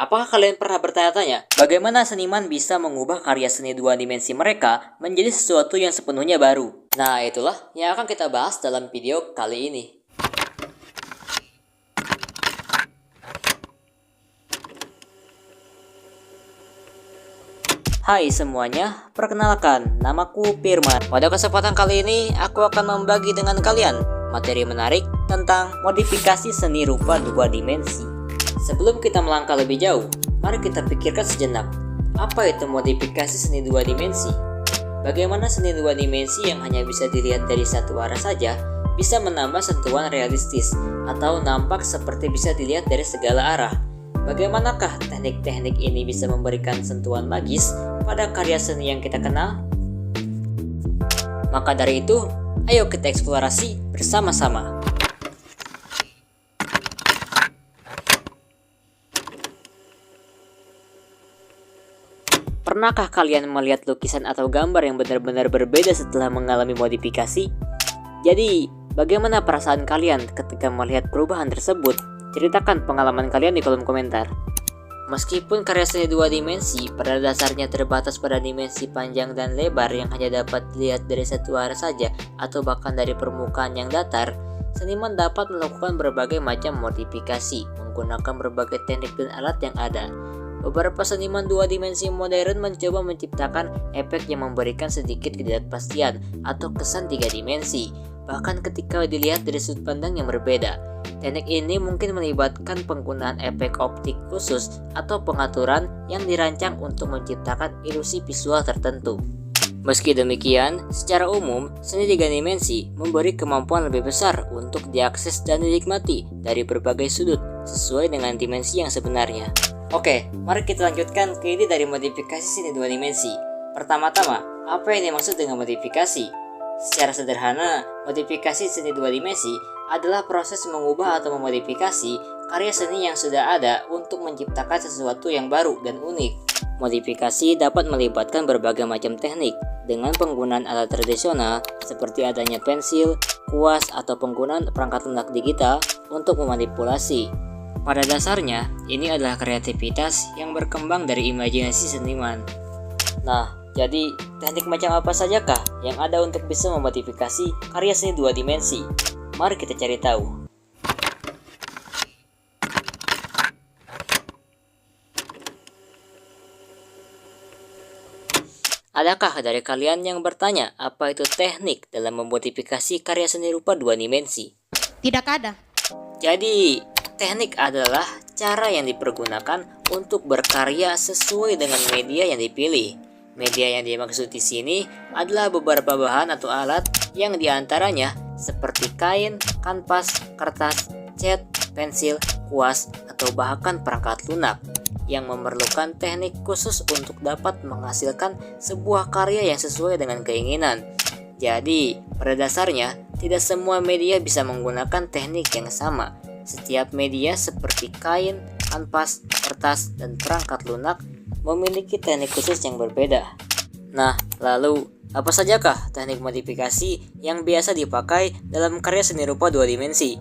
Apakah kalian pernah bertanya-tanya bagaimana seniman bisa mengubah karya seni dua dimensi mereka menjadi sesuatu yang sepenuhnya baru? Nah, itulah yang akan kita bahas dalam video kali ini. Hai semuanya, perkenalkan, namaku Firman. Pada kesempatan kali ini, aku akan membagi dengan kalian materi menarik tentang modifikasi seni rupa dua dimensi. Sebelum kita melangkah lebih jauh, mari kita pikirkan sejenak, apa itu modifikasi seni dua dimensi? Bagaimana seni dua dimensi yang hanya bisa dilihat dari satu arah saja bisa menambah sentuhan realistis atau nampak seperti bisa dilihat dari segala arah? Bagaimanakah teknik-teknik ini bisa memberikan sentuhan magis pada karya seni yang kita kenal? Maka dari itu, ayo kita eksplorasi bersama-sama. Pernahkah kalian melihat lukisan atau gambar yang benar-benar berbeda setelah mengalami modifikasi? Jadi, bagaimana perasaan kalian ketika melihat perubahan tersebut? Ceritakan pengalaman kalian di kolom komentar. Meskipun karya seni dua dimensi pada dasarnya terbatas pada dimensi panjang dan lebar yang hanya dapat dilihat dari satu arah saja atau bahkan dari permukaan yang datar, seniman dapat melakukan berbagai macam modifikasi menggunakan berbagai teknik dan alat yang ada. Beberapa seniman dua dimensi modern mencoba menciptakan efek yang memberikan sedikit ketidakpastian atau kesan tiga dimensi, bahkan ketika dilihat dari sudut pandang yang berbeda. Teknik ini mungkin melibatkan penggunaan efek optik khusus atau pengaturan yang dirancang untuk menciptakan ilusi visual tertentu. Meski demikian, secara umum, seni tiga dimensi memberi kemampuan lebih besar untuk diakses dan dinikmati dari berbagai sudut sesuai dengan dimensi yang sebenarnya. Oke, mari kita lanjutkan ke ide dari modifikasi seni dua dimensi. Pertama-tama, apa yang dimaksud dengan modifikasi? Secara sederhana, modifikasi seni dua dimensi adalah proses mengubah atau memodifikasi karya seni yang sudah ada untuk menciptakan sesuatu yang baru dan unik. Modifikasi dapat melibatkan berbagai macam teknik dengan penggunaan alat tradisional seperti adanya pensil, kuas, atau penggunaan perangkat lunak digital untuk memanipulasi. Pada dasarnya, ini adalah kreativitas yang berkembang dari imajinasi seniman. Nah, jadi teknik macam apa sajakah yang ada untuk bisa memodifikasi karya seni dua dimensi? Mari kita cari tahu. Adakah dari kalian yang bertanya apa itu teknik dalam memodifikasi karya seni rupa dua dimensi? Tidak ada. Jadi, teknik adalah cara yang dipergunakan untuk berkarya sesuai dengan media yang dipilih. Media yang dimaksud di sini adalah beberapa bahan atau alat yang diantaranya seperti kain, kanvas, kertas, cat, pensil, kuas, atau bahkan perangkat lunak yang memerlukan teknik khusus untuk dapat menghasilkan sebuah karya yang sesuai dengan keinginan. Jadi, pada dasarnya, tidak semua media bisa menggunakan teknik yang sama. Setiap media seperti kain, kanvas, kertas, dan perangkat lunak memiliki teknik khusus yang berbeda. Nah, lalu apa sajakah teknik modifikasi yang biasa dipakai dalam karya seni rupa dua dimensi?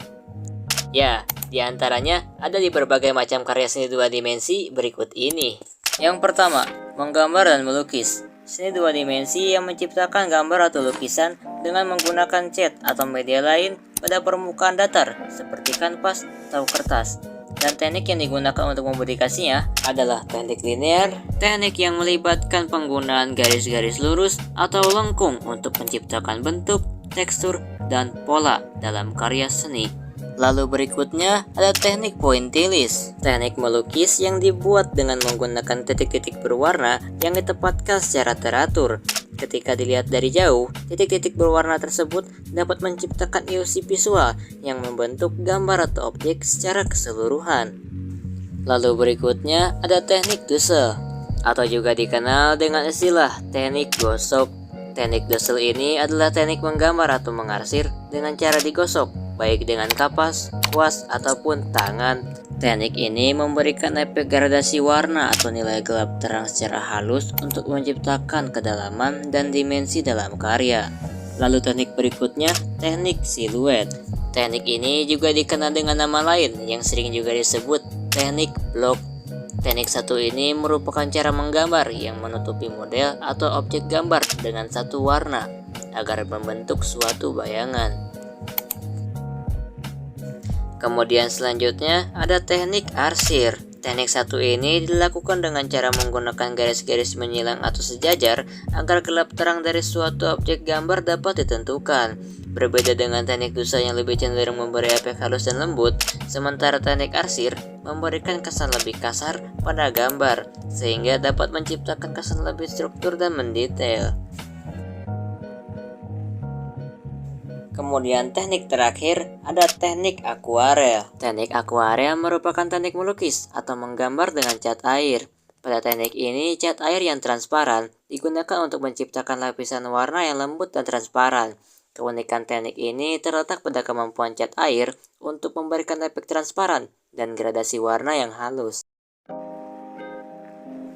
Ya, diantaranya ada di berbagai macam karya seni dua dimensi berikut ini. Yang pertama, menggambar dan melukis. Seni dua dimensi yang menciptakan gambar atau lukisan dengan menggunakan cat atau media lain pada permukaan datar seperti kanvas atau kertas. Dan teknik yang digunakan untuk memodifikasinya adalah teknik linear, teknik yang melibatkan penggunaan garis-garis lurus atau lengkung untuk menciptakan bentuk, tekstur, dan pola dalam karya seni. Lalu berikutnya ada teknik pointillis, teknik melukis yang dibuat dengan menggunakan titik-titik berwarna yang ditempatkan secara teratur. Ketika dilihat dari jauh, titik-titik berwarna tersebut dapat menciptakan ilusi visual yang membentuk gambar atau objek secara keseluruhan. Lalu berikutnya ada teknik dusel, atau juga dikenal dengan istilah teknik gosok. Teknik dusel ini adalah teknik menggambar atau mengarsir dengan cara digosok, baik dengan kapas, kuas, ataupun tangan. Teknik ini memberikan efek gradasi warna atau nilai gelap terang secara halus untuk menciptakan kedalaman dan dimensi dalam karya. Lalu teknik berikutnya, teknik siluet. Teknik ini juga dikenal dengan nama lain yang sering juga disebut teknik blok. Teknik satu ini merupakan cara menggambar yang menutupi model atau objek gambar dengan satu warna agar membentuk suatu bayangan. Kemudian selanjutnya ada teknik arsir. Teknik satu ini dilakukan dengan cara menggunakan garis-garis menyilang atau sejajar agar gelap terang dari suatu objek gambar dapat ditentukan. Berbeda dengan teknik dusa yang lebih cenderung memberi efek halus dan lembut, sementara teknik arsir memberikan kesan lebih kasar pada gambar, sehingga dapat menciptakan kesan lebih struktur dan mendetail. Kemudian teknik terakhir ada teknik akuarel. Teknik akuarel merupakan teknik melukis atau menggambar dengan cat air. Pada teknik ini, cat air yang transparan digunakan untuk menciptakan lapisan warna yang lembut dan transparan. Keunikan teknik ini terletak pada kemampuan cat air untuk memberikan efek transparan dan gradasi warna yang halus.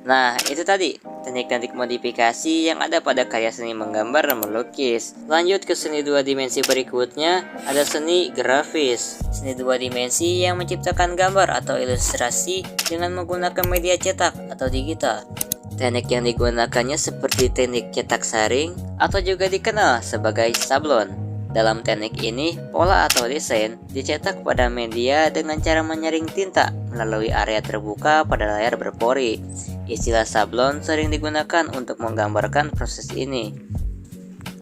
Nah, itu tadi teknik-teknik modifikasi yang ada pada karya seni menggambar dan melukis. Lanjut ke seni dua dimensi berikutnya, ada seni grafis. Seni dua dimensi yang menciptakan gambar atau ilustrasi dengan menggunakan media cetak atau digital. Teknik yang digunakannya seperti teknik cetak saring atau juga dikenal sebagai sablon. Dalam teknik ini, pola atau desain dicetak pada media dengan cara menyaring tinta melalui area terbuka pada layar berpori. Istilah sablon sering digunakan untuk menggambarkan proses ini.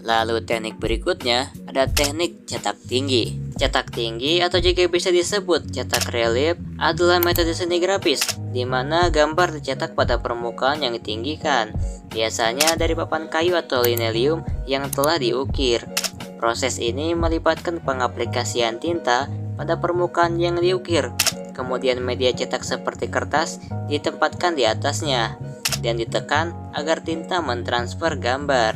Lalu teknik berikutnya ada teknik cetak tinggi. Cetak tinggi atau juga bisa disebut cetak relief adalah metode seni grafis di mana gambar dicetak pada permukaan yang ditinggikan, biasanya dari papan kayu atau linoleum yang telah diukir. Proses ini melibatkan pengaplikasian tinta pada permukaan yang diukir. Kemudian media cetak seperti kertas ditempatkan di atasnya dan ditekan agar tinta mentransfer gambar.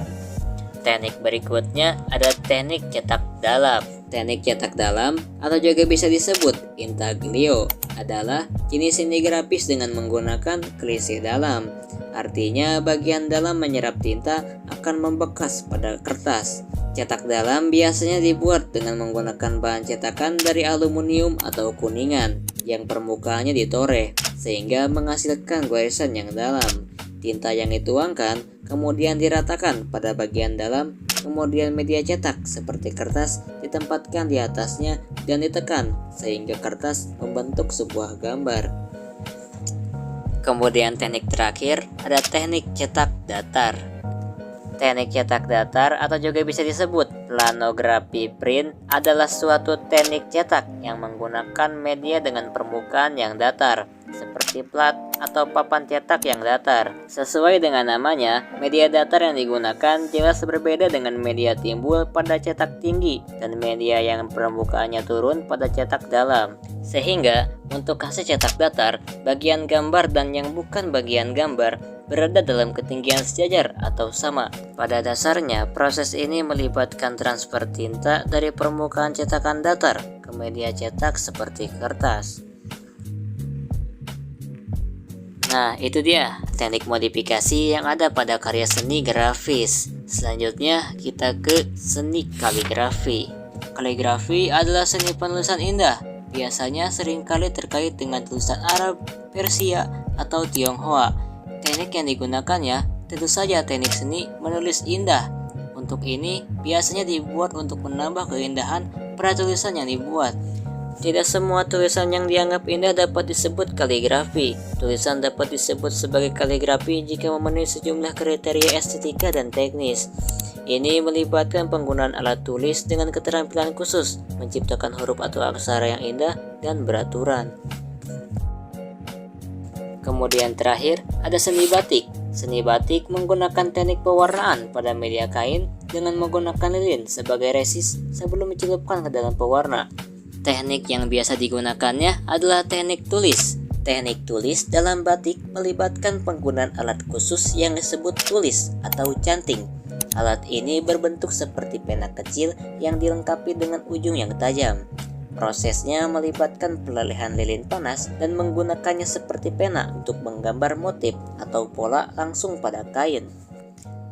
Teknik berikutnya ada teknik cetak dalam. Teknik cetak dalam atau juga bisa disebut intaglio adalah jenis seni grafis dengan menggunakan klise dalam. Artinya bagian dalam menyerap tinta akan membekas pada kertas. Cetak dalam biasanya dibuat dengan menggunakan bahan cetakan dari aluminium atau kuningan yang permukaannya ditoreh sehingga menghasilkan goresan yang dalam. Tinta yang dituangkan kemudian diratakan pada bagian dalam, kemudian media cetak seperti kertas ditempatkan di atasnya dan ditekan sehingga kertas membentuk sebuah gambar. Kemudian teknik terakhir ada teknik cetak datar. Teknik cetak datar atau juga bisa disebut planografi print adalah suatu teknik cetak yang menggunakan media dengan permukaan yang datar, seperti plat atau papan cetak yang datar. Sesuai dengan namanya, media datar yang digunakan jelas berbeda dengan media timbul pada cetak tinggi dan media yang permukaannya turun pada cetak dalam. Sehingga, untuk hasil cetak datar, bagian gambar dan yang bukan bagian gambar berada dalam ketinggian sejajar atau sama. Pada dasarnya, proses ini melibatkan transfer tinta dari permukaan cetakan datar ke media cetak seperti kertas. Nah, itu dia teknik modifikasi yang ada pada karya seni grafis. Selanjutnya, kita ke seni kaligrafi. Kaligrafi adalah seni penulisan indah. Biasanya seringkali terkait dengan tulisan Arab, Persia, atau Tionghoa. Teknik yang digunakannya tentu saja teknik seni menulis indah. Untuk ini biasanya dibuat untuk menambah keindahan pada tulisan yang dibuat. Tidak semua tulisan yang dianggap indah dapat disebut kaligrafi. Tulisan dapat disebut sebagai kaligrafi jika memenuhi sejumlah kriteria estetika dan teknis. Ini melibatkan penggunaan alat tulis dengan keterampilan khusus, menciptakan huruf atau aksara yang indah dan beraturan. Kemudian terakhir ada seni batik. Seni batik menggunakan teknik pewarnaan pada media kain dengan menggunakan lilin sebagai resis sebelum dicelupkan ke dalam pewarna. Teknik yang biasa digunakannya adalah teknik tulis. Teknik tulis dalam batik melibatkan penggunaan alat khusus yang disebut tulis atau canting. Alat ini berbentuk seperti pena kecil yang dilengkapi dengan ujung yang tajam. Prosesnya melibatkan pelelehan lilin panas dan menggunakannya seperti pena untuk menggambar motif atau pola langsung pada kain.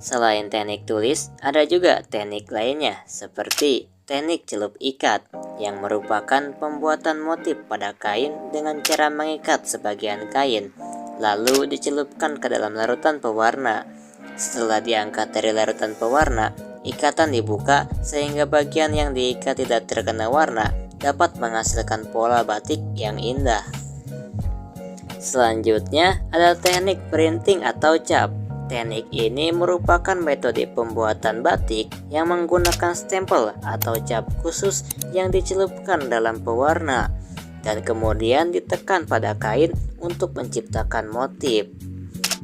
Selain teknik tulis, ada juga teknik lainnya seperti teknik celup ikat yang merupakan pembuatan motif pada kain dengan cara mengikat sebagian kain. lalu dicelupkan ke dalam larutan pewarna. Setelah diangkat dari larutan pewarna, ikatan dibuka sehingga bagian yang diikat tidak terkena warna dapat menghasilkan pola batik yang indah. Selanjutnya ada teknik printing atau cap. Teknik ini merupakan metode pembuatan batik yang menggunakan stempel atau cap khusus yang dicelupkan dalam pewarna dan kemudian ditekan pada kain untuk menciptakan motif.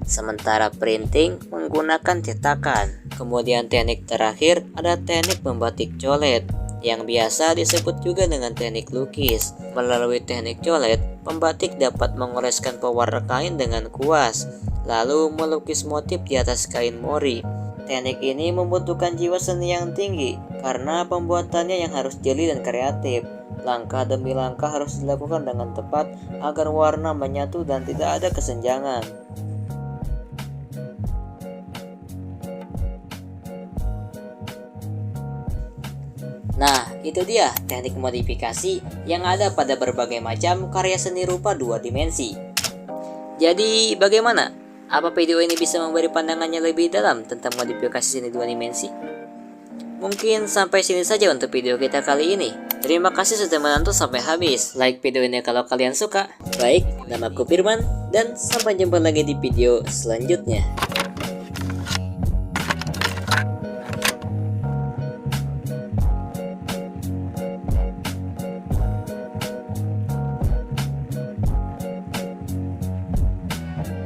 Sementara printing menggunakan cetakan. Kemudian teknik terakhir ada teknik membatik colet yang biasa disebut juga dengan teknik lukis. Melalui teknik colet, pembatik dapat mengoleskan pewarna kain dengan kuas, lalu melukis motif di atas kain mori. Teknik ini membutuhkan jiwa seni yang tinggi karena pembuatannya yang harus jeli dan kreatif. Langkah demi langkah harus dilakukan dengan tepat agar warna menyatu dan tidak ada kesenjangan. Nah, itu dia teknik modifikasi yang ada pada berbagai macam karya seni rupa 2 dimensi. Jadi, bagaimana? Apa video ini bisa memberi pandangannya lebih dalam tentang modifikasi seni 2 dimensi? Mungkin sampai sini saja untuk video kita kali ini. Terima kasih sudah menonton sampai habis. Like video ini kalau kalian suka. Baik, namaku Firman dan sampai jumpa lagi di video selanjutnya.